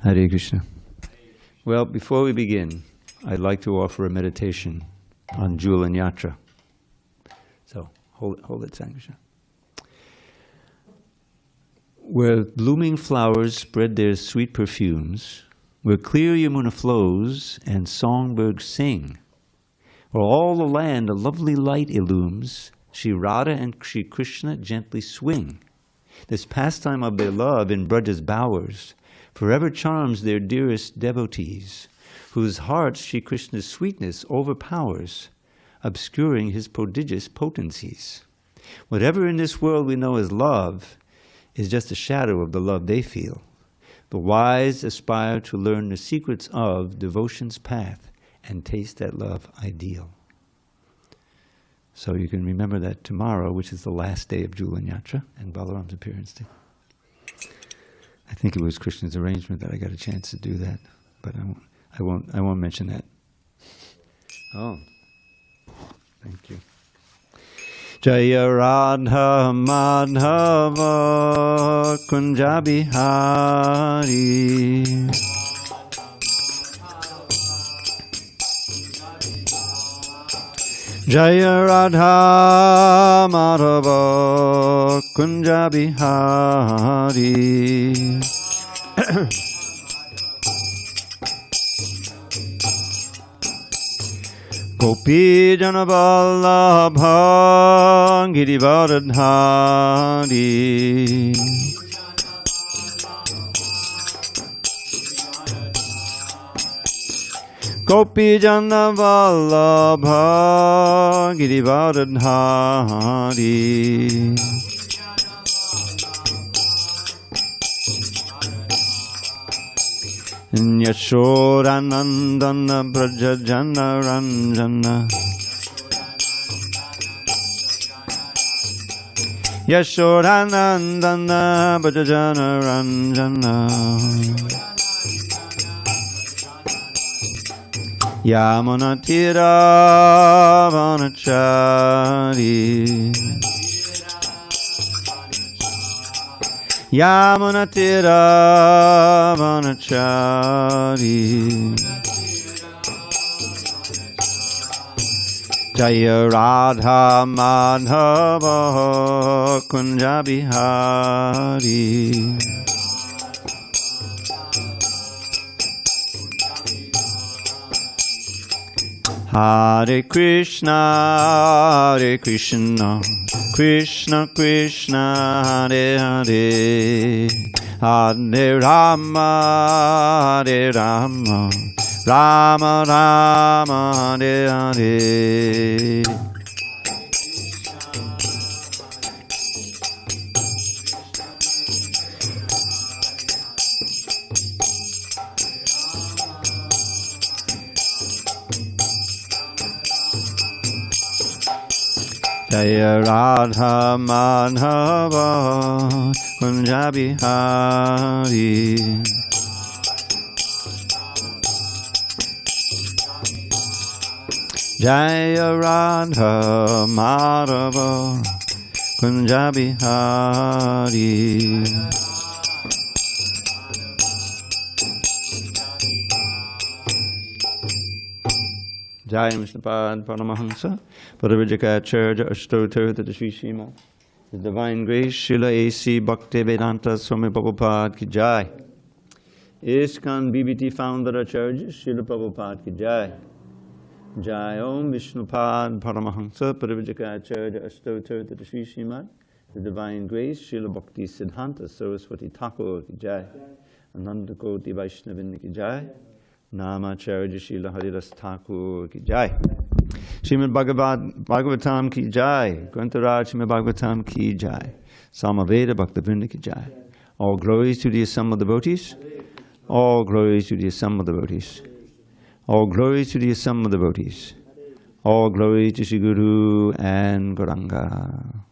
Hare Krishna. Well, before we begin, I'd like to offer a meditation on Jewel and Yatra. So, hold it, Sankrishna. Where blooming flowers spread their sweet perfumes, where clear Yamuna flows and songbirds sing, where all the land a lovely light illumes, Shri Radha and Shri Kṛṣṇa gently swing. This pastime of their love in Braja's bowers forever charms their dearest devotees, whose hearts Shri Kṛṣṇa's sweetness overpowers, obscuring his prodigious potencies. Whatever in this world we know as love is just a shadow of the love they feel. The wise aspire to learn the secrets of devotion's path and taste that love ideal. So you can remember that tomorrow, which is the last day of Jewel and Yatra and Balaram's appearance day. I think it was Krishna's arrangement that I got a chance to do that, but I won't mention that. Oh, thank you. Jaya Radha Madhava Kunja Bihari Jaya Radha Madhava Kunja Bihari Gopi Jana Vallabha Girivardhari Gopi Jana Vallabha Girivardhari Yashodanandana Braja Jana Ranjana Yashodanandana Braja Jana Ranjana Yamuna Tira Vanachari Yamuna Tira Vanachari Jaya Radha Madhava Kunja Bihari Hare Krishna, Hare Krishna, Krishna Krishna, Hare Hare, Hare Rama, Hare Rama, Rama Rama, Hare Hare. Jaya Radha Madhava Kunja Bihari Jaya Radha Madhava Kunja Bihari Jaya Śrīmad Paramahamsa Parivajaka Ashtotar to the Śrīmad. His Divine Grace Srila A.C. Bhakti Vedanta Swami Prabhupada ki Jai. ISKCON BBT Founder Acharya Srila Prabhupada ki Jai. Jai Om Vishnupad Paramahamsa Parivajaka Ashtotar to the Śrīmad. His Divine Grace Srila Bhakti Siddhanta Saraswati Thakur ki Jai. Ananda Koti Vaishnavinda ki Jai. Namacharya Srila Haridas Thakur ki Jai. Śrīmad-Bhāgavatam ki Jai. Grantharaj Śrīmad-Bhāgavatam ki Jai. Samaveda Bhaktivinoda ki Jai. All glories to the assembled devotees. All glories to the assembled devotees. All glories to the assembled devotees. All glories to Sri Guru and Gauranga.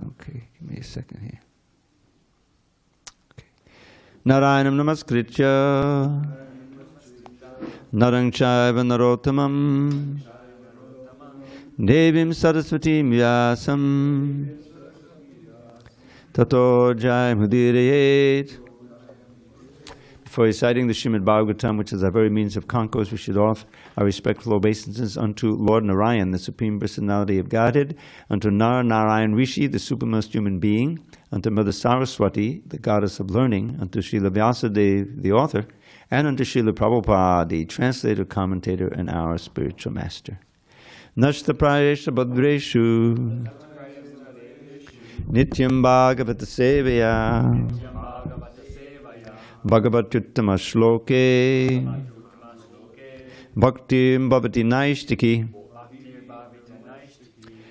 Okay, give me a second here. Narayanam namaskritya Narang chaiva narottamam Devim saraswatim vyasam Tato Jai Mudirayet. Before reciting the Śrīmad-Bhāgavatam, which is our very means of concourse, we should offer our respectful obeisances unto Lord Narayan, the Supreme Personality of Godhead, unto Narayan Rishi, the supermost human being, unto Mother Saraswati, the goddess of learning, unto Srila Vyāsadeva, the author, and unto Srila Prabhupada, the translator, commentator, and our spiritual master. Nashta Prayesha Bhadreshu Nityam Bhagavata Sevaya Bhagavad-gītā shloke Bhakti Bhavati Naishtiki.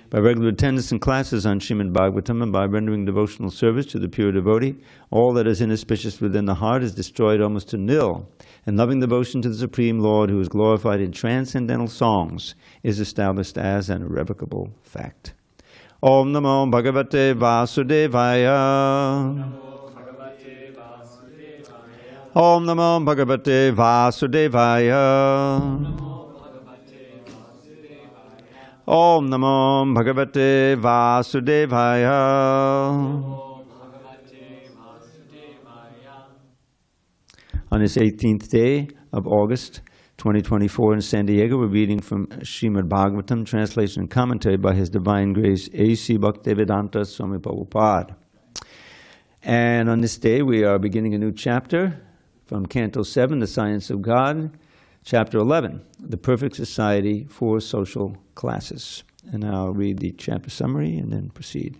By regular attendance in classes on Śrīmad-Bhāgavatam and by rendering devotional service to the pure devotee, all that is inauspicious within the heart is destroyed almost to nil, and loving devotion to the Supreme Lord, who is glorified in transcendental songs, is established as an irrevocable fact. Om Namo Bhagavate Vāsudevaya. Om Namo Bhagavate Vāsudevaya. Om Namo Bhagavate Vāsudevaya. On this 18th day of August 2024 in San Diego, we're reading from Śrīmad-Bhāgavatam, translation and commentary by His Divine Grace A.C. Bhaktivedanta Swami Prabhupada. And on this day, we are beginning a new chapter from Canto 7, The Science of God, Chapter 11, The Perfect Society for Social Classes. And I'll read the chapter summary and then proceed.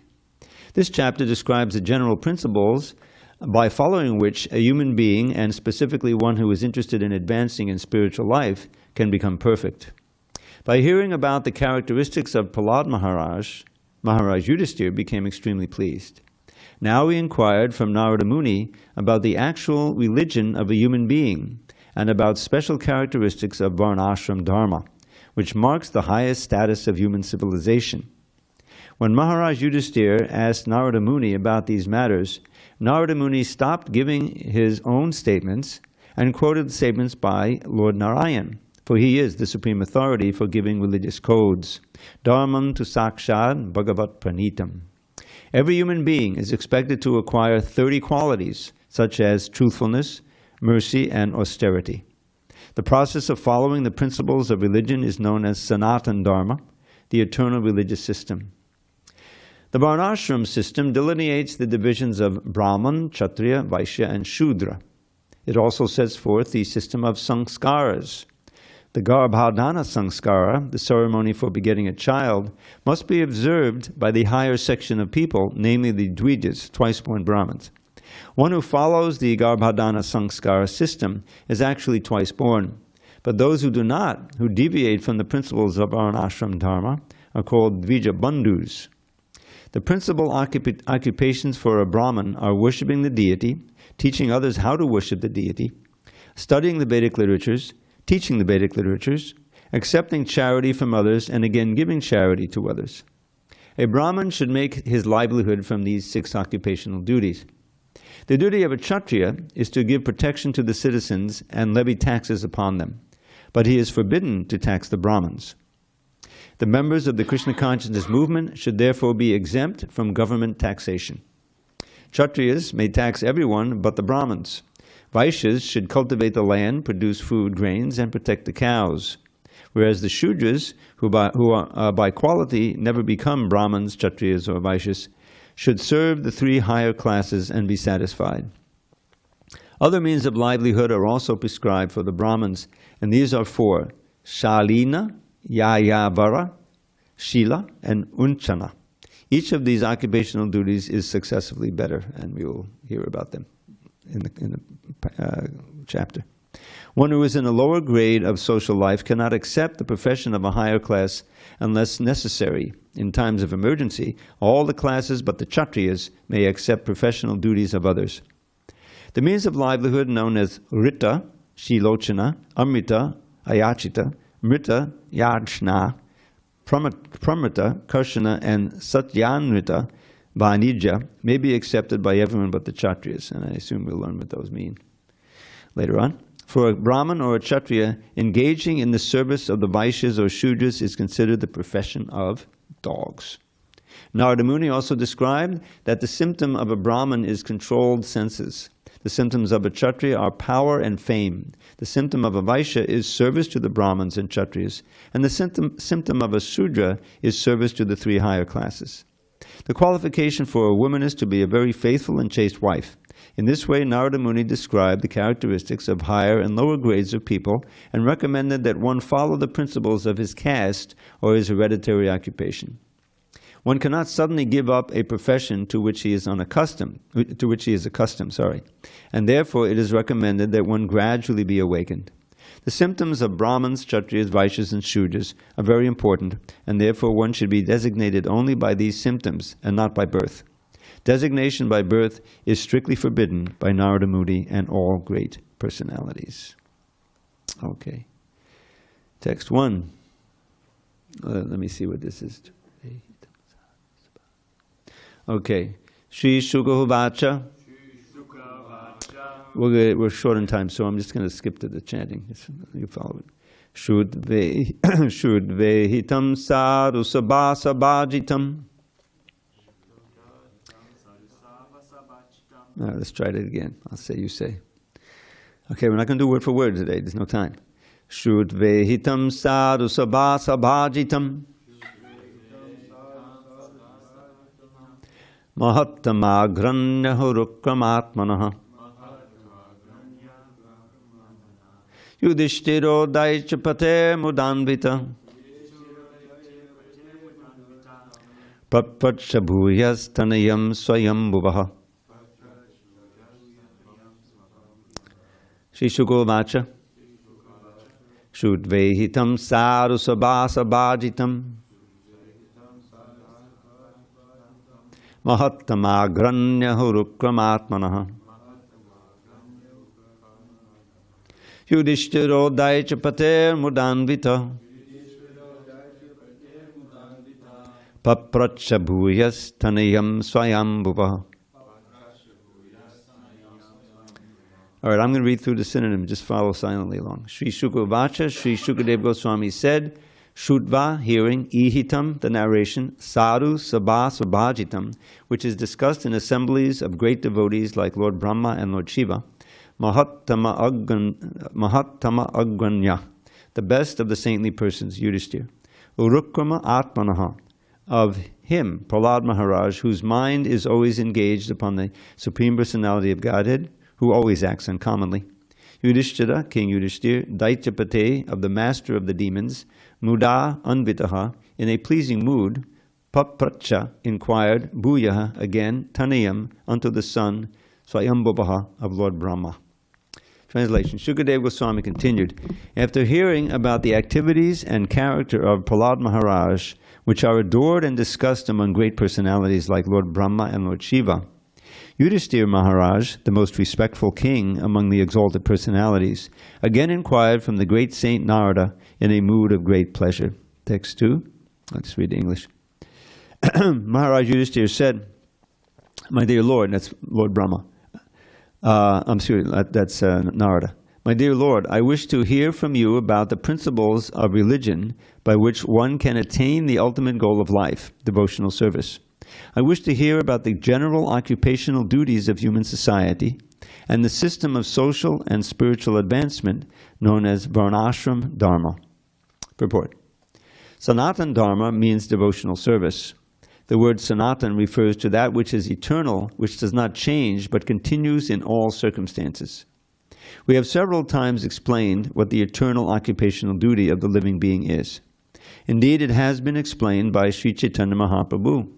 This chapter describes the general principles by following which a human being, and specifically one who is interested in advancing in spiritual life, can become perfect. By hearing about the characteristics of Prahlad Maharaj, Maharaj Yudhisthira became extremely pleased. Now he inquired from Nārada Muni about the actual religion of a human being and about special characteristics of Varnashram Dharma, which marks the highest status of human civilization. When Maharaj Yudhisthira asked Nārada Muni about these matters, Nārada Muni stopped giving his own statements and quoted the statements by Lord Narayan, for he is the supreme authority for giving religious codes. Dharmam tu sakshad bhagavat pranitam. Every human being is expected to acquire 30 qualities, such as truthfulness, mercy, and austerity. The process of following the principles of religion is known as Sanatana Dharma, the eternal religious system. The Varnashram system delineates the divisions of Brahman, Kshatriya, Vaishya, and Shudra. It also sets forth the system of sanskaras. The Garbhadana Sanskara, the ceremony for begetting a child, must be observed by the higher section of people, namely the Dvijas, twice-born Brahmins. One who follows the Garbhadana Sanskara system is actually twice-born, but those who do not, who deviate from the principles of Varnashram Dharma, are called Dvija Bandhus. The principal occupations for a Brahmin are worshipping the deity, teaching others how to worship the deity, studying the Vedic literatures, teaching the Vedic literatures, accepting charity from others, and again giving charity to others. A Brahmin should make his livelihood from these 6 occupational duties. The duty of a Kshatriya is to give protection to the citizens and levy taxes upon them, but he is forbidden to tax the Brahmins. The members of the Krishna consciousness movement should therefore be exempt from government taxation. Kshatriyas may tax everyone but the Brahmins. Vaishyas should cultivate the land, produce food, grains, and protect the cows, whereas the Shudras, who by quality never become Brahmins, Kshatriyas, or Vaishyas, should serve the 3 higher classes and be satisfied. Other means of livelihood are also prescribed for the Brahmins, and these are 4: Shalina, Yayavara, Shila, and Unchana. Each of these occupational duties is successively better, and we will hear about them in the chapter. One who is in a lower grade of social life cannot accept the profession of a higher class unless necessary. In times of emergency, all the classes but the Kshatriyas may accept professional duties of others. The means of livelihood known as Rita, Shilochana, Amrita, Ayachita, Mrita, Yajna, Pramrita, Kṛṣṇa, and Satyanrita, Vanija, may be accepted by everyone but the Kshatriyas, and I assume we'll learn what those mean later on. For a Brahmin or a Kshatriya, engaging in the service of the Vaishyas or Shudras is considered the profession of dogs. Nārada Muni also described that the symptom of a Brahman is controlled senses. The symptoms of a Kshatriya are power and fame. The symptom of a Vaishya is service to the Brahmins and Kshatriyas. And the symptom of a Sudra is service to the three higher classes. The qualification for a woman is to be a very faithful and chaste wife. In this way, Nārada Muni described the characteristics of higher and lower grades of people and recommended that one follow the principles of his caste or his hereditary occupation. One cannot suddenly give up a profession to which he is accustomed, and therefore it is recommended that one gradually be awakened. The symptoms of Brahmins, Kshatriyas, Vaishyas, and Shudras are very important, and therefore one should be designated only by these symptoms and not by birth. Designation by birth is strictly forbidden by Nārada Muni and all great personalities. Okay. Text 1. Let me see what this is. Okay. Shri Śukadeva. We're short on time, so I'm just going to skip to the chanting. You follow it. Shudvehitam sadhu sabhasa bhajitam. All right, let's try it again. I'll say, you say. Okay, we're not going to do word for word today. There's no time. Shudvehitam sadhu sabhasa bhajitam. Mahattamagranyahurukramatmanaha. Yudhisthiro daichapate mudanvita. Papatshabhuyas tanayam swayambhuvaha. Shri Śukadeva. Shudvehitam sadhu sabhasa bhajitam. Mahattamagranyahurukramatmanaha. Yudhisthiro daichapate mudanvita. Papratshabhuyas tanayam swayambhuvaha. All right, I'm going to read through the synonym. Just follow silently along. Shri Śukadeva, Shri Śukadeva Gosvāmī said, Shrutva, hearing, Ihitam, the narration, Sadhu, Sabhasa Bhajitam, which is discussed in assemblies of great devotees like Lord Brahma and Lord Shiva, Mahattama Agranya, the best of the saintly persons, Yudhishthira, Urukrama Atmanaha, of him, Prahlad Maharaj, whose mind is always engaged upon the Supreme Personality of Godhead, who always acts uncommonly. Yudhishthira, King Yudhishthira, Daityapate, of the master of the demons, Muda Anvitaha, in a pleasing mood, Papracha, inquired, Bhuyaha, again, Tanayam, unto the son, Swayambhuvaha, of Lord Brahma. Translation. Śukadeva Gosvāmī continued, after hearing about the activities and character of Prahlad Maharaj, which are adored and discussed among great personalities like Lord Brahma and Lord Shiva, Yudhishthira Maharaj, the most respectful king among the exalted personalities, again inquired from the great saint Narada in a mood of great pleasure. Text 2. Let's read the English. Maharaj Yudhishthira said, my dear Lord, that's Lord Brahma. That's Narada. My dear Lord, I wish to hear from you about the principles of religion by which one can attain the ultimate goal of life, devotional service. I wish to hear about the general occupational duties of human society and the system of social and spiritual advancement known as Varnashram Dharma. Purport. Sanatan Dharma means devotional service. The word Sanatan refers to that which is eternal, which does not change but continues in all circumstances. We have several times explained what the eternal occupational duty of the living being is. Indeed, it has been explained by Sri Chaitanya Mahaprabhu.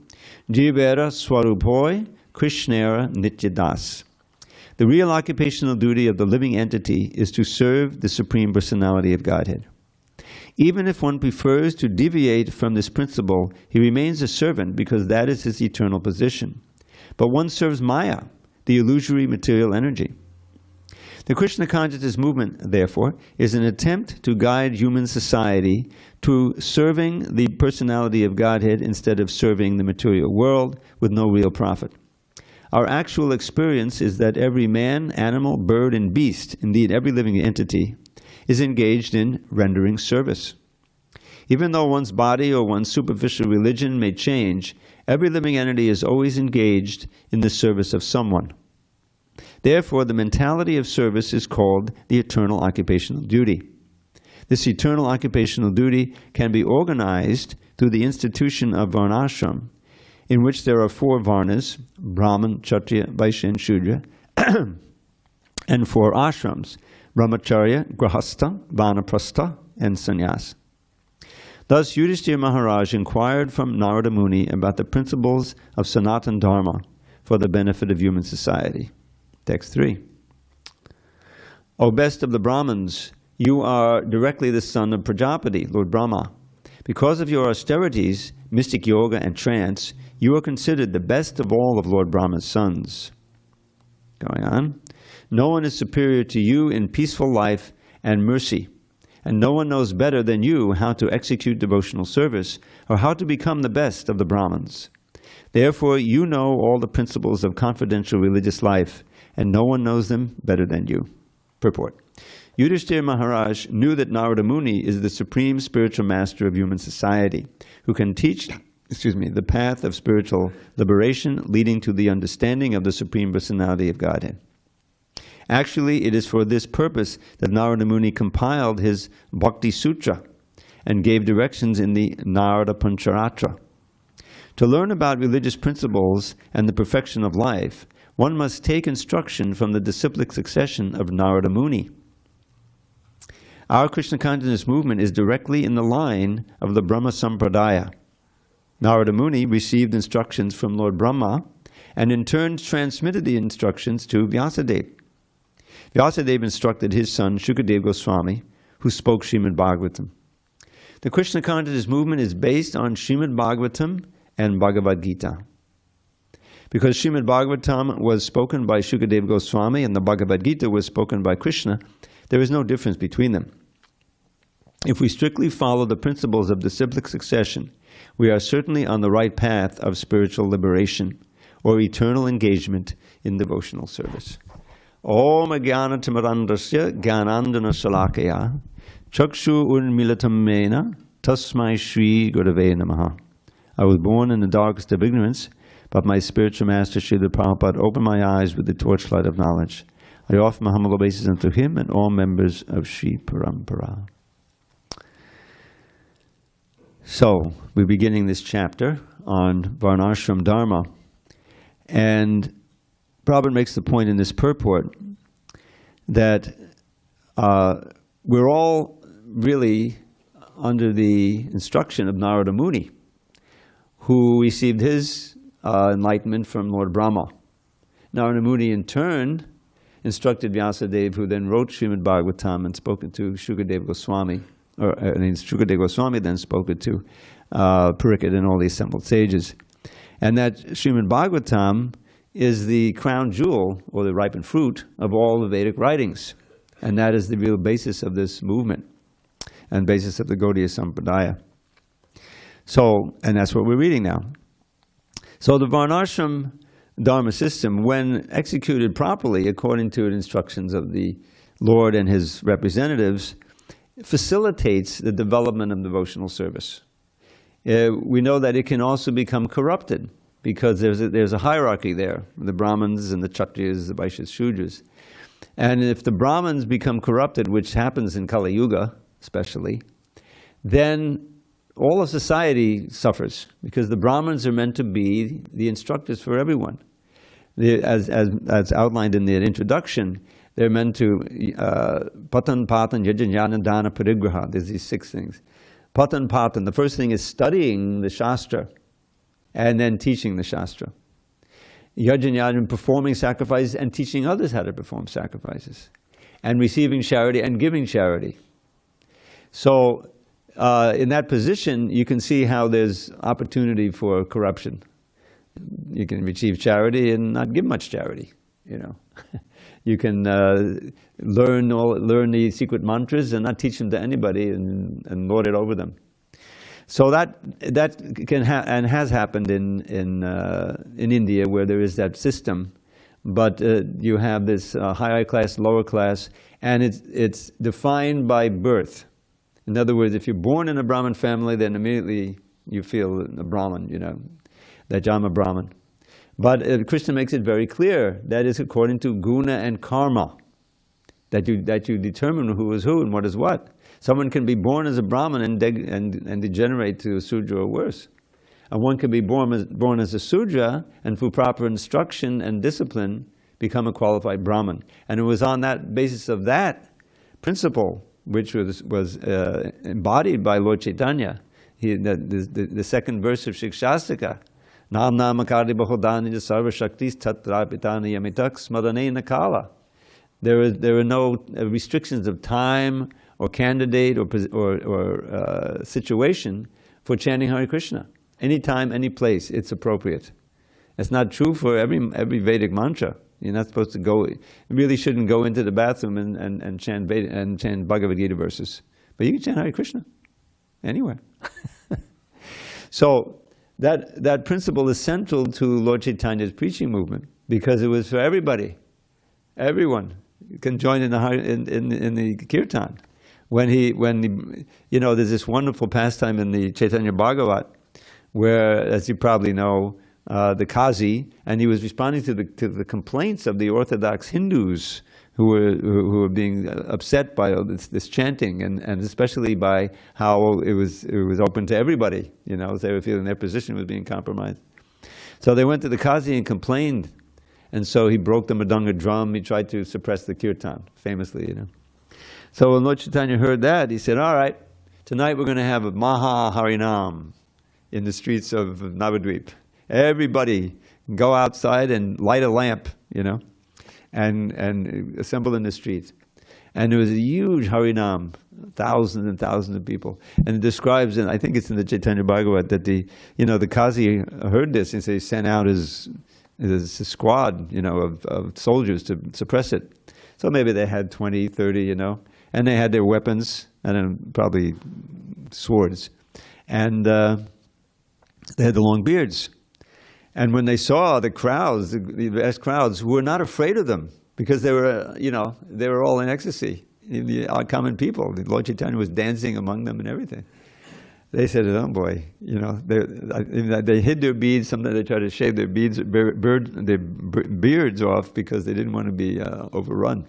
Jivera Swaruphoy Krishnera Nityadas. The real occupational duty of the living entity is to serve the Supreme Personality of Godhead. Even if one prefers to deviate from this principle, he remains a servant because that is his eternal position. But one serves Maya, the illusory material energy. The Krishna consciousness movement, therefore, is an attempt to guide human society to serving the personality of Godhead instead of serving the material world with no real profit. Our actual experience is that every man, animal, bird, and beast, indeed every living entity, is engaged in rendering service. Even though one's body or one's superficial religion may change, every living entity is always engaged in the service of someone. Therefore, the mentality of service is called the eternal occupational duty. This eternal occupational duty can be organized through the institution of varnashram, in which there are 4 varnas, Brahman, Kshatriya, Vaishya, and Shudra, and 4 ashrams, Brahmacharya, Grahastha, Vanaprastha, and Sannyas. Thus, Yudhishthira Maharaj inquired from Nārada Muni about the principles of Sanatana Dharma for the benefit of human society. Text 3. O best of the Brahmins, you are directly the son of Prajapati, Lord Brahma. Because of your austerities, mystic yoga, and trance, you are considered the best of all of Lord Brahma's sons. Going on. No one is superior to you in peaceful life and mercy, and no one knows better than you how to execute devotional service or how to become the best of the Brahmins. Therefore, you know all the principles of confidential religious life, and no one knows them better than you. Purport. Yudhishthira Maharaj knew that Nārada Muni is the supreme spiritual master of human society, who can teach the path of spiritual liberation leading to the understanding of the Supreme Personality of Godhead. Actually, it is for this purpose that Nārada Muni compiled his Bhakti Sutra and gave directions in the Narada Pancharatra. To learn about religious principles and the perfection of life, one must take instruction from the disciplic succession of Nārada Muni. Our Krishna consciousness movement is directly in the line of the Brahma Sampradaya. Nārada Muni received instructions from Lord Brahma and in turn transmitted the instructions to Vyāsadeva. Vyāsadeva instructed his son Śukadeva Gosvāmī, who spoke Śrīmad-Bhāgavatam. The Krishna consciousness movement is based on Śrīmad-Bhāgavatam and Bhagavad-gītā. Because Śrīmad-Bhāgavatam was spoken by Śukadeva Gosvāmī and the Bhagavad-gītā was spoken by Krishna, there is no difference between them. If we strictly follow the principles of disciplic succession, we are certainly on the right path of spiritual liberation or eternal engagement in devotional service. Om Jnana Timirandasya Jnanandana Salakaya Chakshu Unmilatam Mena Tasmai Shri Gurave Namaha. I was born in the darkest of ignorance, but my spiritual master Srila Prabhupada opened my eyes with the torchlight of knowledge. I offer my humble obeisance unto him and all members of Sri Parampara. So, we're beginning this chapter on Varnashram Dharma, and Prabhupada makes the point in this purport that we're all really under the instruction of Nārada Muni, who received his enlightenment from Lord Brahma. Nārada Muni in turn instructed Vyāsadeva, who then wrote Śrīmad-Bhāgavatam and spoke it to Śukadeva Gosvāmī, Śukadeva Gosvāmī then spoke it to Parīkṣit and all the assembled sages. And that Śrīmad-Bhāgavatam is the crown jewel, or the ripened fruit, of all the Vedic writings. And that is the real basis of this movement, and basis of the Gaudiya Sampradaya. So, and that's what we're reading now. So the Varnashram Dharma system, when executed properly according to the instructions of the Lord and his representatives, facilitates the development of devotional service. We know that it can also become corrupted, because there's a hierarchy there, the Brahmins and the Kshatriyas, the Vaishyas, Shudras. And if the Brahmins become corrupted, which happens in Kali Yuga especially, then all of society suffers, because the Brahmins are meant to be the instructors for everyone. As outlined in the introduction, they're meant to patan patan yajna dana parigraha. There's these 6 things. Patan patan, the first thing is studying the Shastra and then teaching the Shastra. Yajna, performing sacrifices and teaching others how to perform sacrifices. And receiving charity and giving charity. So in that position, you can see how there's opportunity for corruption. You can receive charity and not give much charity, you know. You can learn the secret mantras and not teach them to anybody and lord it over them. So that can and has happened in India, where there is that system, but you have this higher class, lower class, and it's defined by birth. In other words, if you're born in a Brahmin family, then immediately you feel a Brahmin, that I'm a Brahmin. But Krishna makes it very clear that is according to guna and karma, that you determine who is who and what is what. Someone can be born as a Brahmin and degenerate to a Sudra or worse. And one can be born as a Sudra and through proper instruction and discipline become a qualified Brahmin. And it was on that basis of that principle, which was embodied by Lord Chaitanya, the second verse of Shikshastika, Nam namakadi bahodani sarva shaktis tatra pitani yamitak smadane nakala. There were no restrictions of time or candidate or situation for chanting Hare Krishna. Anytime, any place, it's appropriate. It's not true for every Vedic mantra. You're not supposed to go. You really shouldn't go into the bathroom and chant Bhagavad-gītā verses. But you can chant Hare Krishna anywhere. So that principle is central to Lord Chaitanya's preaching movement because it was for everybody. Everyone can join in the kirtan. When there's this wonderful pastime in the Chaitanya Bhagavat, where, as you probably know, the Qazi, and he was responding to the complaints of the Orthodox Hindus who were being upset by all this chanting, and especially by how it was open to everybody. They were feeling their position was being compromised. So they went to the Qazi and complained, and so he broke the Mridanga drum. He tried to suppress the kirtan, famously. So when Lord Chaitanya heard that, he said, "All right, tonight we're going to have a Maha Harinam in the streets of Navadvip. Everybody go outside and light a lamp, and assemble in the streets." And there was a huge Harinam, thousands and thousands of people. And it describes, and I think it's in the Chaitanya Bhagavat, that the Qazi heard this and so he sent out his squad, of soldiers to suppress it. So maybe they had 20, 30, and they had their weapons and then probably swords. And they had the long beards. And when they saw the crowds, the vast crowds, who were not afraid of them because they were all in ecstasy, the common people. The Lord Chaitanya was dancing among them and everything. They said, "Oh boy," they hid their beads. Sometimes they tried to shave their beards off because they didn't want to be overrun.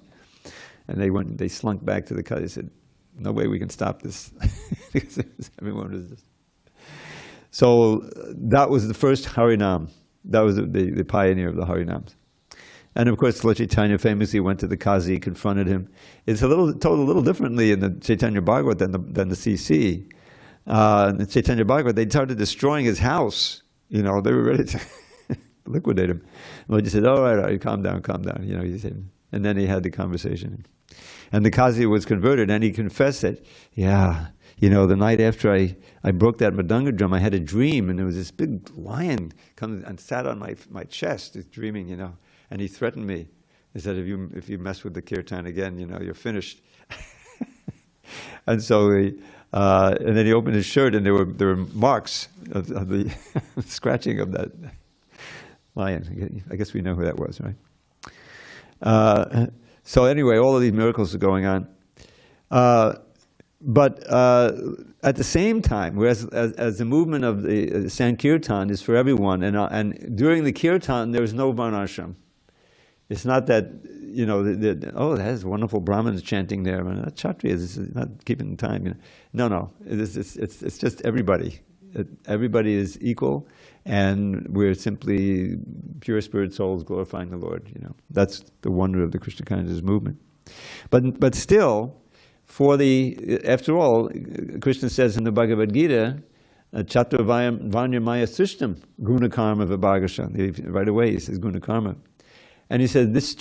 And they slunk back to the Qazi. They said, "No way we can stop this." Everyone was just. So that was the first Harinam. That was the pioneer of the Harinams. And of course, Lord Chaitanya famously went to the Qazi, confronted him. It's told a little differently in the Chaitanya Bhagavat than the CC. In the Chaitanya Bhagavat, they started destroying his house. They were ready to liquidate him. Lord just said, all right, calm down. He said, and then he had the conversation. And the Qazi was converted, and he confessed that, the night after I broke that Mridanga drum, I had a dream, and there was this big lion come and sat on my chest, dreaming, and he threatened me. He said, if you mess with the kirtan again, you're finished. And so and then he opened his shirt, and there were marks of the scratching of that lion. I guess we know who that was, right? So anyway, all of these miracles are going on. But at the same time, whereas as the movement of the Sankirtan is for everyone, and during the Kirtan there is no Varnashram. It's not that, there's wonderful Brahmins chanting there. Kshatriyas is not keeping time. No. It's just everybody. Everybody is equal, and we're simply pure spirit souls glorifying the Lord. That's the wonder of the Krishna consciousness movement. But still, after all, Krishna says in the Bhagavad-gītā, Chatra Vanya Maya Srishtam Guna Karma Vibhagasha. Right away he says Guna Karma. And he said these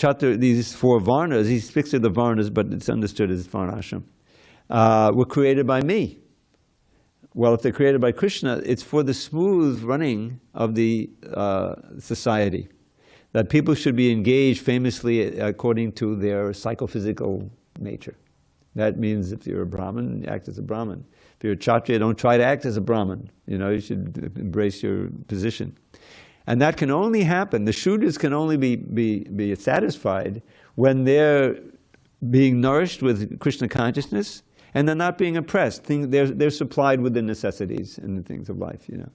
four Varnas, he speaks of the Varnas, but it's understood as Varnashram, were created by me. Well, if they're created by Krishna, it's for the smooth running of the society. That people should be engaged famously according to their psychophysical nature. That means if you're a Brahmin, you act as a Brahmin. If you're a Kshatriya, don't try to act as a Brahmin. You should embrace your position. And that can only happen, the Shudras can only be satisfied when they're being nourished with Krishna consciousness And they're not being oppressed. They're supplied with the necessities and the things of life, you know.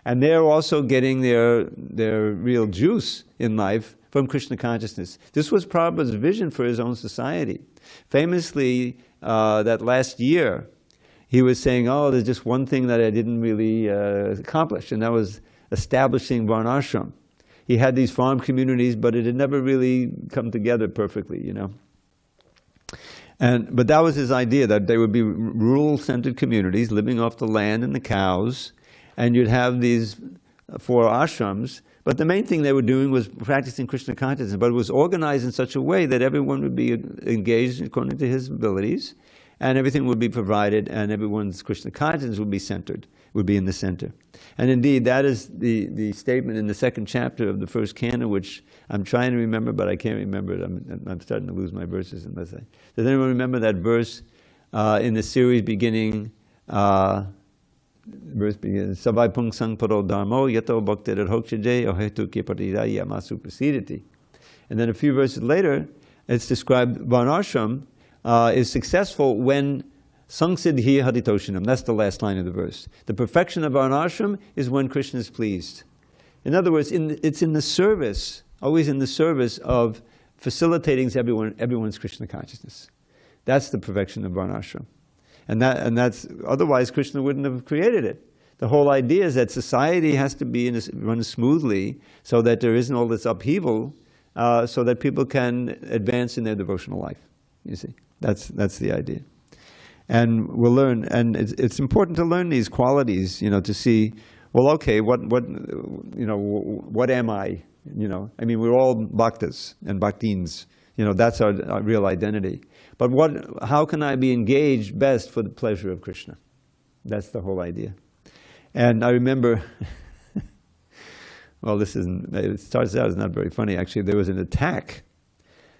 And they're also getting their real juice in life from Krishna consciousness. This was Prabhupada's vision for his own society. Famously, that last year, he was saying, oh, there's just one thing that I didn't really accomplish, and that was establishing Varnashram. He had these farm communities, but it had never really come together perfectly, you know. But that was his idea, that they would be rural-centered communities living off the land and the cows, and you'd have these 4 ashrams. But the main thing they were doing was practicing Krishna consciousness, but it was organized in such a way that everyone would be engaged according to his abilities, and everything would be provided, and everyone's Krishna consciousness would be centered, would be in the center. And indeed, that is the statement in the 2nd chapter of the 1st canto, which I'm trying to remember, but I can't remember it. I'm starting to lose my verses unless I... Does anyone remember that verse in the series beginning? Verse begins, Savai pung sang paro dharmo yato bhakti radhokshajay ohetu kipariraya masu prasidati. And then a few verses later, it's described Varnashram is successful when Sangsiddhi Haritoshanam. That's the last line of the verse. The perfection of Varnashram is when Krishna is pleased. In other words, it's in the service, always in the service of facilitating everyone's Krishna consciousness. That's the perfection of Varnashram. And that's, otherwise Krishna wouldn't have created it. The whole idea is that society has to be run smoothly so that there isn't all this upheaval, so that people can advance in their devotional life. You see, that's the idea. And we'll learn, and it's important to learn these qualities, you know, to see, well, okay, what am I? You know, I mean, we're all bhaktas and bhaktins. You know, that's our real identity. But how can I be engaged best for the pleasure of Krishna? That's the whole idea. And I remember, well, it starts out as not very funny, actually. There was an attack.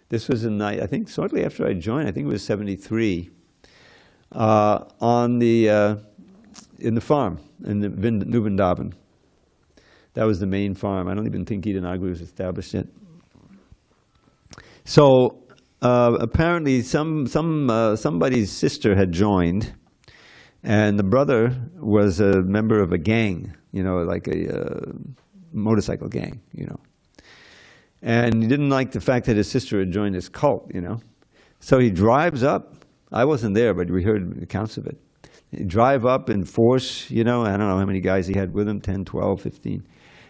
This was I think shortly after I joined, I think it was 73, in the farm, in the New Vrindavan. That was the main farm. I don't even think Nagari was established yet. So apparently somebody's sister had joined, and the brother was a member of a gang, you know, like a motorcycle gang, you know. And he didn't like the fact that his sister had joined his cult, you know. So he drives up. I wasn't there, but we heard accounts of it. He'd drive up in force, you know, I don't know how many guys he had with him, 10, 12, 15.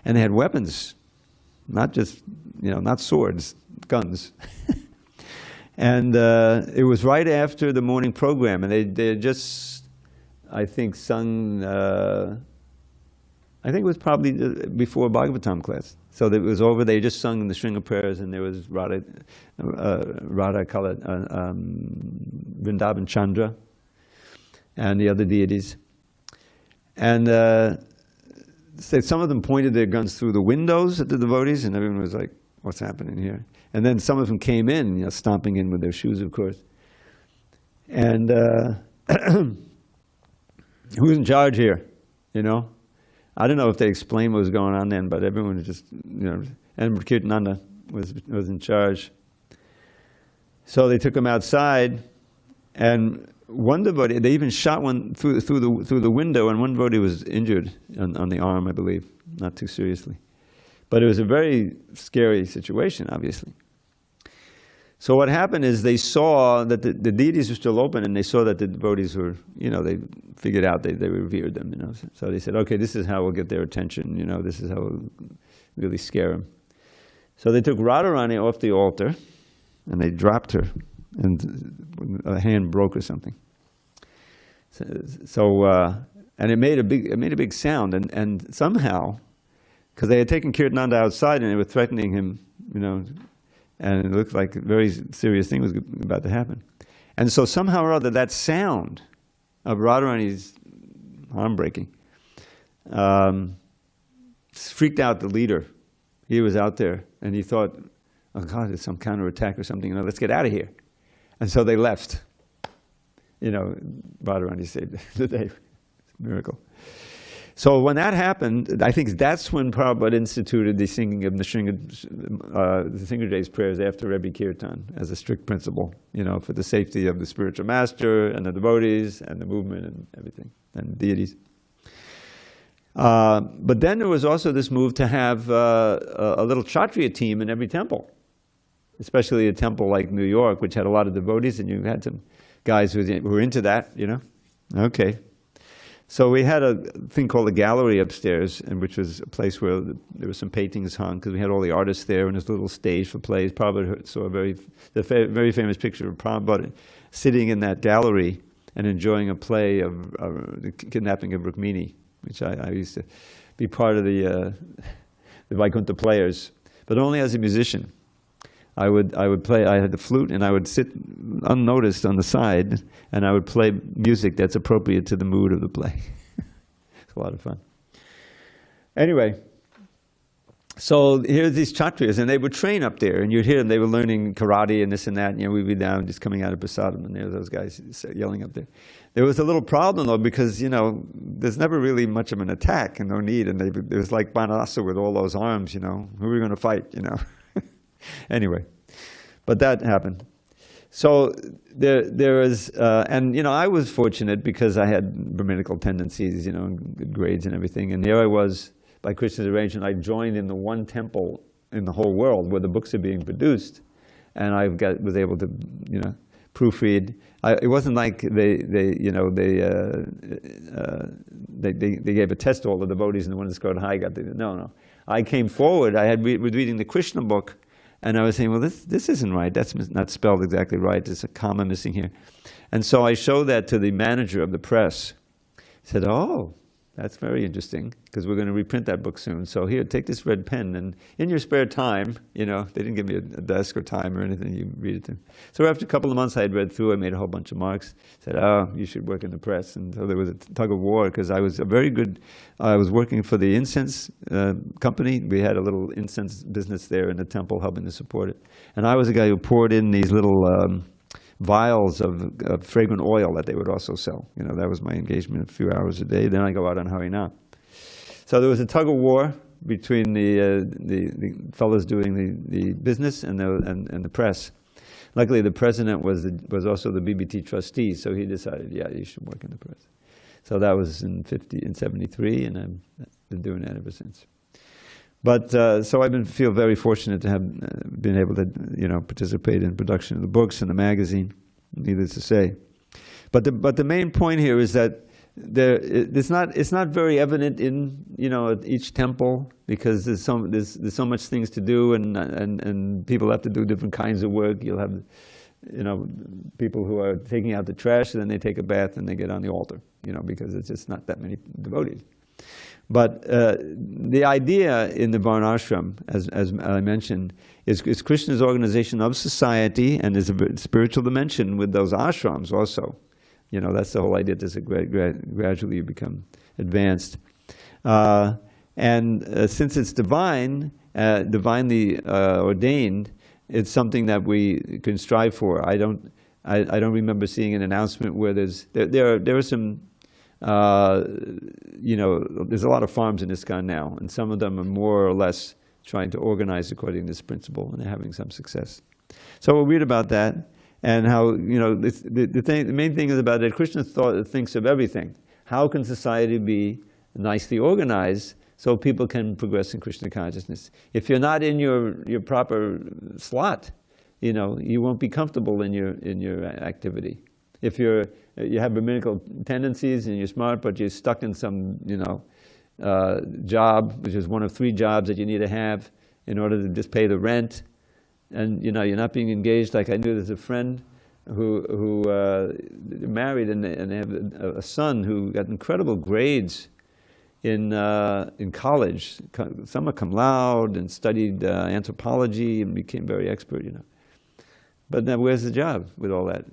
And they had weapons, not just, you know, not swords, guns. And it was right after the morning program, and they had just, I think, sung, I think it was probably before Bhagavatam class. So it was over, they just sung the string of prayers, and there was Radha Kala, Vrindavan Chandra, and the other deities. And so some of them pointed their guns through the windows at the devotees, and everyone was like, what's happening here? And then some of them came in, you know, stomping in with their shoes, of course. And who's in charge here, you know? I don't know if they explained what was going on then, but everyone was just, you know, and Kirtananda was in charge. So they took him outside, and one devotee, they even shot one through the window, and one devotee was injured on the arm, I believe, not too seriously. But it was a very scary situation, obviously. So what happened is they saw that the deities were still open, and they saw that the devotees were, you know, they figured out they revered them, you know. So they said, okay, this is how we'll get their attention, you know, this is how we'll really scare them. So they took Radharani off the altar, and they dropped her, and a hand broke or something. And it made a big sound, and somehow, because they had taken Kirtananda outside and they were threatening him, you know, and it looked like a very serious thing was about to happen. And so somehow or other, that sound of Radharani's arm breaking freaked out the leader. He was out there, and he thought, oh God, there's some counterattack or something, you know, let's get out of here. And so they left. You know, Radharani saved the day. It's a miracle. So when that happened, I think that's when Prabhupada instituted the singing of the Singha prayers after every kirtan as a strict principle, for the safety of the spiritual master and the devotees and the movement and everything, and deities. But then there was also this move to have a little Kshatriya team in every temple, especially a temple like New York, which had a lot of devotees, and you had some guys who were into that, Okay. So we had a thing called a gallery upstairs, which was a place where there were some paintings hung, because we had all the artists there, and this little stage for plays. Prabhupada saw the very famous picture of Prabhupada sitting in that gallery and enjoying a play of the kidnapping of Rukmini, which I used to be part of the Vaikuntha players, but only as a musician. I would play, I had the flute, and I would sit unnoticed on the side, and I would play music that's appropriate to the mood of the play. It's a lot of fun. Anyway, so here's these Kshatriyas, and they would train up there, and you'd hear them, they were learning karate and this and that, and we'd be down just coming out of prasadam, and there were those guys yelling up there. There was a little problem, though, because, there's never really much of an attack, and no need, and it was like Banasa with all those arms, who are we going to fight, Anyway, but that happened. So there was, and I was fortunate because I had Brahminical tendencies, and good grades and everything. And here I was, by Krishna's arrangement, I joined in the one temple in the whole world where the books are being produced, and I was able to, proofread. It wasn't like they gave a test to all the devotees, and the one that scored high got the no. I came forward. Was reading the Kṛṣṇa book. And I was saying, well, this isn't right. That's not spelled exactly right. There's a comma missing here. And so I showed that to the manager of the press. He said, oh, that's very interesting, because we're going to reprint that book soon. So here, take this red pen, and in your spare time, they didn't give me a desk or time or anything, you read it to them. So after a couple of months I had read through, I made a whole bunch of marks, said, oh, you should work in the press. And so there was a tug of war, because I was I was working for the incense company. We had a little incense business there in the temple, helping to support it. And I was the guy who poured in these little vials of fragrant oil that they would also sell. That was my engagement, a few hours a day. Then I go out on Harinam. So there was a tug of war between the fellows doing the business and the press. Luckily, the president was also the BBT trustee, so he decided, yeah, you should work in the press. So that was in 73, and I've been doing that ever since. But so I feel very fortunate to have been able to participate in production of the books and the magazine, needless to say. But the main point here is that it's not very evident in each temple, because there's so much things to do, and people have to do different kinds of work. You'll have people who are taking out the trash, and then they take a bath and they get on the altar, because it's just not that many devotees. But the idea in the Varnashram, as I mentioned, is Krishna's organization of society, and there's a spiritual dimension with those ashrams also. That's the whole idea. That gradually you become advanced. And since it's divinely ordained, it's something that we can strive for. I don't remember seeing an announcement where there are some. There's a lot of farms in ISKCON now, and some of them are more or less trying to organize according to this principle, and they're having some success. So we'll read about that, and how, the main thing is about it, Krishna thinks of everything. How can society be nicely organized so people can progress in Krishna consciousness? If you're not in your proper slot, you won't be comfortable in your activity. If you have Brahminical tendencies and you're smart, but you're stuck in some, job, which is one of 3 jobs that you need to have in order to just pay the rent, and you're not being engaged. Like I knew there's a friend who married, and they have a son who got incredible grades in college, summa cum laude, and studied anthropology and became very expert, But then where's the job with all that,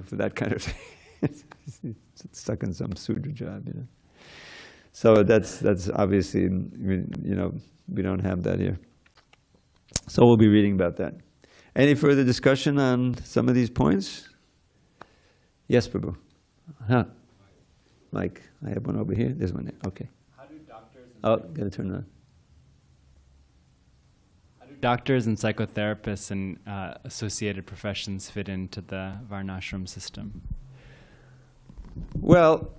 for that kind of thing? Stuck in some Sudra job, So that's obviously, we don't have that here. So we'll be reading about that. Any further discussion on some of these points? Yes, Prabhu. Mike, I have one over here. There's one there. Okay. How do Oh, gotta turn it on. How do doctors and psychotherapists and associated professions fit into the varnashram system? Well,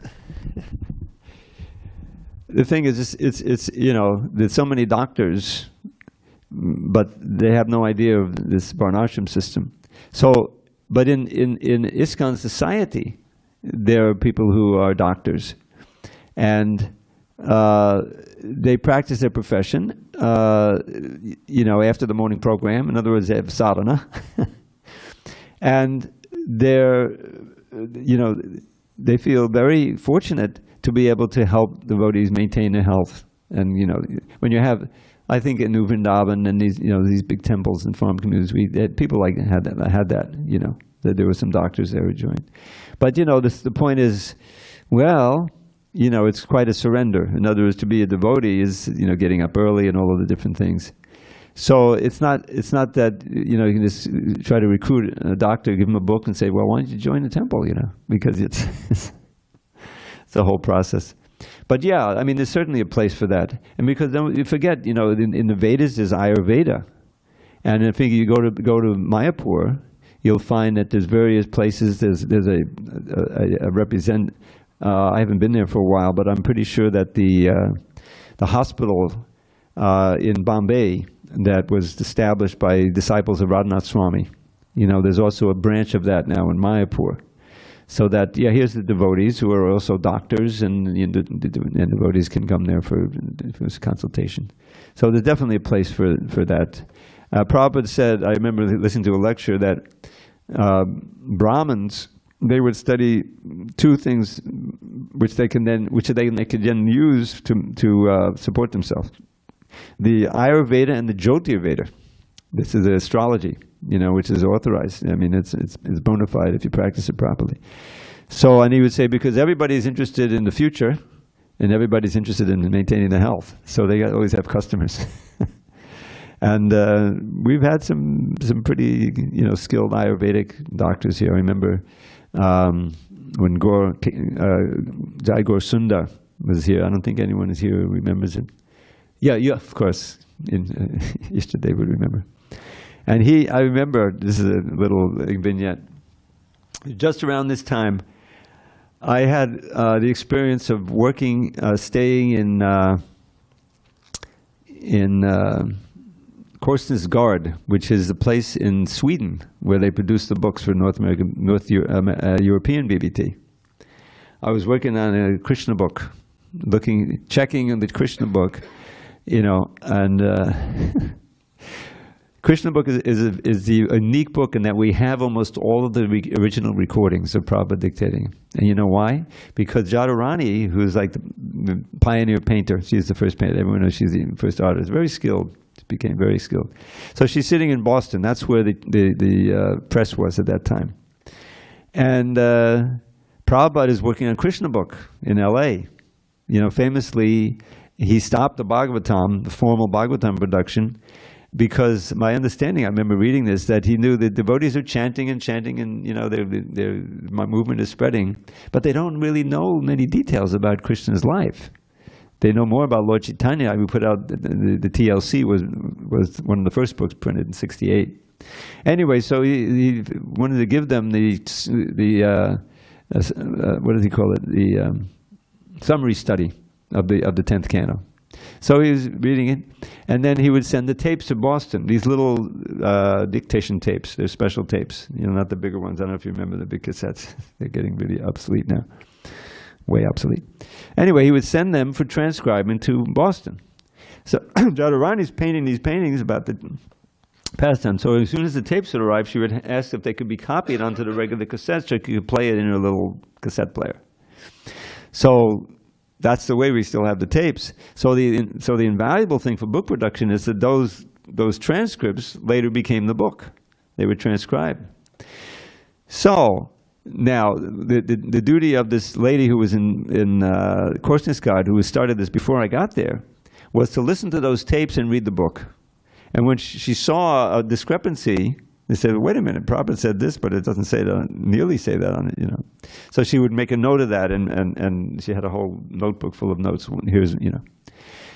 the thing is, it's you know, there's so many doctors, but they have no idea of this varnashram system. So, but in ISKCON society, there are people who are doctors, and they practice their profession, you know, after the morning program. In other words, they have sadhana, and they're, you know, they feel very fortunate to be able to help devotees maintain their health. And you know, when you have, I think in New Vrindavan and these, you know, these big temples and farm communities, people like had that, you know, that there were some doctors there who joined. But you know, the point is, well, you know, it's quite a surrender. In other words, to be a devotee is, you know, getting up early and all of the different things. So it's not that, you know, you can just try to recruit a doctor, give him a book and say, well, why don't you join the temple, you know, because it's a whole process. But yeah, I mean, there's certainly a place for that. And because then you forget, you know, in the Vedas there's Ayurveda. And I think you go to Mayapur, you'll find that there's various places, there's a represent, I haven't been there for a while, but I'm pretty sure that the hospital in Bombay that was established by disciples of Radhanath Swami, you know, there's also a branch of that now in Mayapur. So that, yeah, here's the devotees who are also doctors, and, you know, the devotees can come there for this consultation. So there's definitely a place for that. Prabhupada said, I remember listening to a lecture, that Brahmins, they would study two things which they can then use to support themselves. The Ayurveda and the Jyotirveda. This is the astrology, you know, which is authorized. I mean, it's bona fide if you practice it properly. So, and he would say, because everybody's interested in the future, and everybody's interested in maintaining the health, so they always have customers. And we've had some pretty, you know, skilled Ayurvedic doctors here. I remember when Jai Gaur Sundar was here. I don't think anyone is here who remembers him. Yeah, of course. Yesterday would remember. And I remember, this is a little vignette. Just around this time, I had the experience of working, staying in Korsnäsgård, which is a place in Sweden where they produce the books for European BBT. I was working on a Kṛṣṇa book, checking on the Kṛṣṇa book, you know, and Kṛṣṇa book is the unique book in that we have almost all of the original recordings of Prabhupada dictating. And you know why? Because Jadharani, who's like the pioneer painter, she's the first painter, everyone knows she's the first artist, very skilled, became very skilled. So she's sitting in Boston, that's where the press was at that time. And Prabhupada is working on Kṛṣṇa book in LA. You know, famously, he stopped the Bhagavatam, the formal Bhagavatam production, because my understanding, I remember reading this, that he knew the devotees are chanting, and you know, my movement is spreading, but they don't really know many details about Krishna's life. They know more about Lord Chaitanya. We put out the TLC was one of the first books printed in '68. Anyway, so he wanted to give them the what does he call it? The summary study of the 10th canto. So he was reading it, and then he would send the tapes to Boston, these little dictation tapes. They're special tapes, you know, not the bigger ones. I don't know if you remember the big cassettes. They're getting really obsolete now, way obsolete. Anyway, he would send them for transcribing to Boston. So Radharani's painting these paintings about the pastime. So as soon as the tapes would arrive, she would ask if they could be copied onto the regular cassettes so she could play it in her little cassette player. So that's the way we still have the tapes. So the invaluable thing for book production is that those transcripts later became the book. They were transcribed. So now the duty of this lady who was in Korsnäsgård, who started this before I got there, was to listen to those tapes and read the book. And when she saw a discrepancy, they said, wait a minute, Prabhupada said this, but it doesn't nearly say that on it, you know. So she would make a note of that, and she had a whole notebook full of notes. Here's, you know.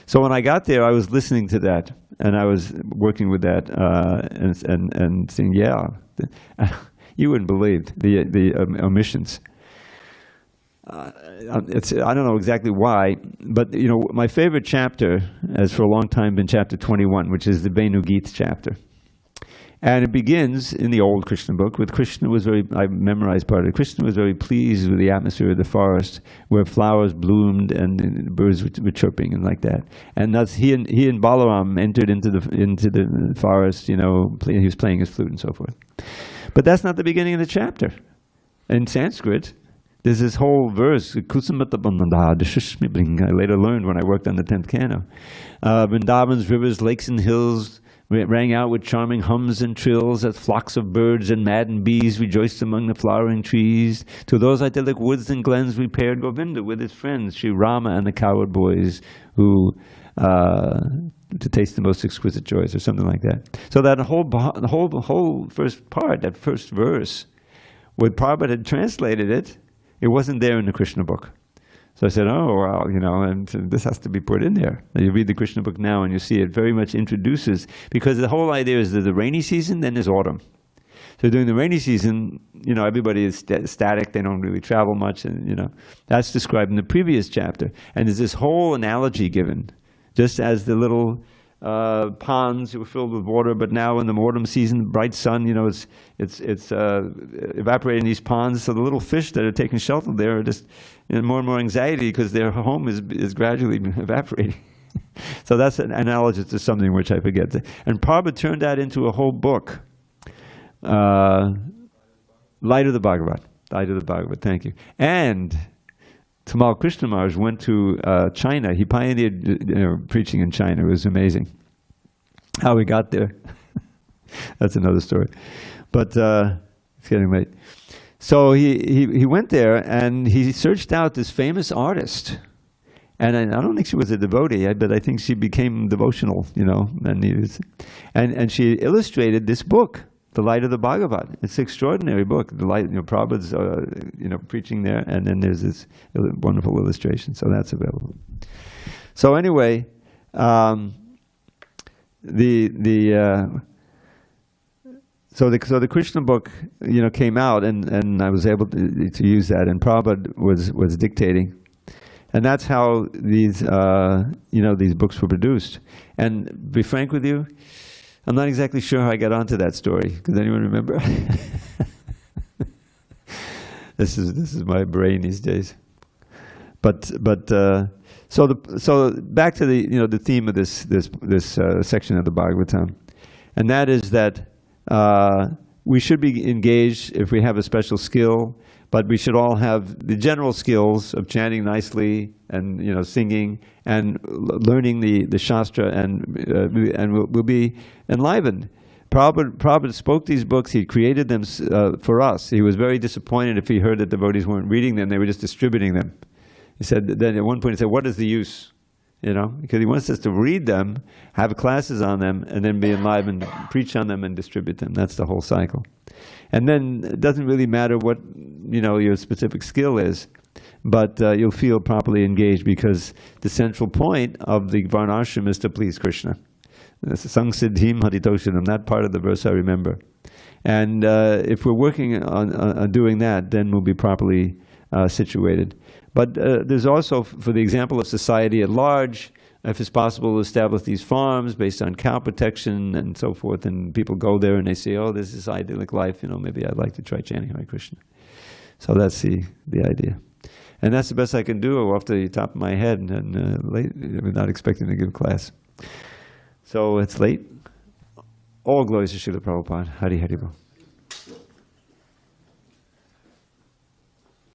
So when I got there, I was listening to that, and I was working with that, and saying, yeah, you wouldn't believe the omissions. I don't know exactly why, but my favorite chapter has for a long time been chapter 21, which is the Venu-Gītā chapter. And it begins in the old Krishna book with I memorized part of it. Krishna was very pleased with the atmosphere of the forest where flowers bloomed and birds were chirping and like that. And thus he and Balaram entered into the forest, he was playing his flute and so forth. But that's not the beginning of the chapter. In Sanskrit, there's this whole verse, I later learned when I worked on the 10th canto. Vrindavan's rivers, lakes and hills rang out with charming hums and trills as flocks of birds and maddened bees rejoiced among the flowering trees. To those idyllic woods and glens repaired Govinda with his friends, Sri Rama and the cowherd boys, who to taste the most exquisite joys, or something like that. So that whole first part, that first verse, when Prabhupada had translated it, it wasn't there in the Krishna book. So I said, oh, well, and this has to be put in there. You read the Krishna book now and you see it very much introduces, because the whole idea is there's the rainy season, then there's autumn. So during the rainy season, everybody is static, they don't really travel much, and that's described in the previous chapter. And there's this whole analogy given, just as the little ponds were filled with water, but now in the autumn season, bright sun, it's evaporating these ponds. So the little fish that are taking shelter there are just more and more anxiety because their home is gradually evaporating. So that's an analogy to something which I forget. And Prabhupada turned that into a whole book. Light of the Bhagavad, thank you. And Tamal Krishna Maharaj went to China. He pioneered preaching in China. It was amazing how he got there. That's another story. But it's getting late. So he went there and he searched out this famous artist. And I don't think she was a devotee, but I think she became devotional, and she illustrated this book, The Light of the Bhagavad. It's an extraordinary book. The light, Prabhupada's, preaching there, and then there's this wonderful illustration. So that's available. So anyway, so the Krishna book, came out, and I was able to use that, and Prabhupada was dictating, and that's how these these books were produced. And to be frank with you, I'm not exactly sure how I got onto that story. Does anyone remember? This is my brain these days. But so back to the theme of this section of the Bhagavatam, and that is that we should be engaged if we have a special skill, but we should all have the general skills of chanting nicely and singing and learning the Shastra, and we'll be enlivened. Prabhupada spoke these books. He created them for us. He was very disappointed if he heard that devotees weren't reading them. They were just distributing them. He said, then at one point he said, what is the use? Because he wants us to read them, have classes on them, and then be enlivened, preach on them, and distribute them. That's the whole cycle. And then it doesn't really matter what your specific skill is, but you'll feel properly engaged, because the central point of the Varnashram is to please Krishna. Sangsiddhim haditoshanam, that part of the verse I remember. And if we're working on doing that, then we'll be properly situated. But there's also, for the example of society at large, if it's possible to establish these farms based on cow protection and so forth, and people go there and they say, oh, this is idyllic life, maybe I'd like to try chanting Hare Krishna. So that's the idea. And that's the best I can do off the top of my head, and late, we're not expecting to give class. So it's late. All glories to Srila Prabhupada. Hari Hari Bol.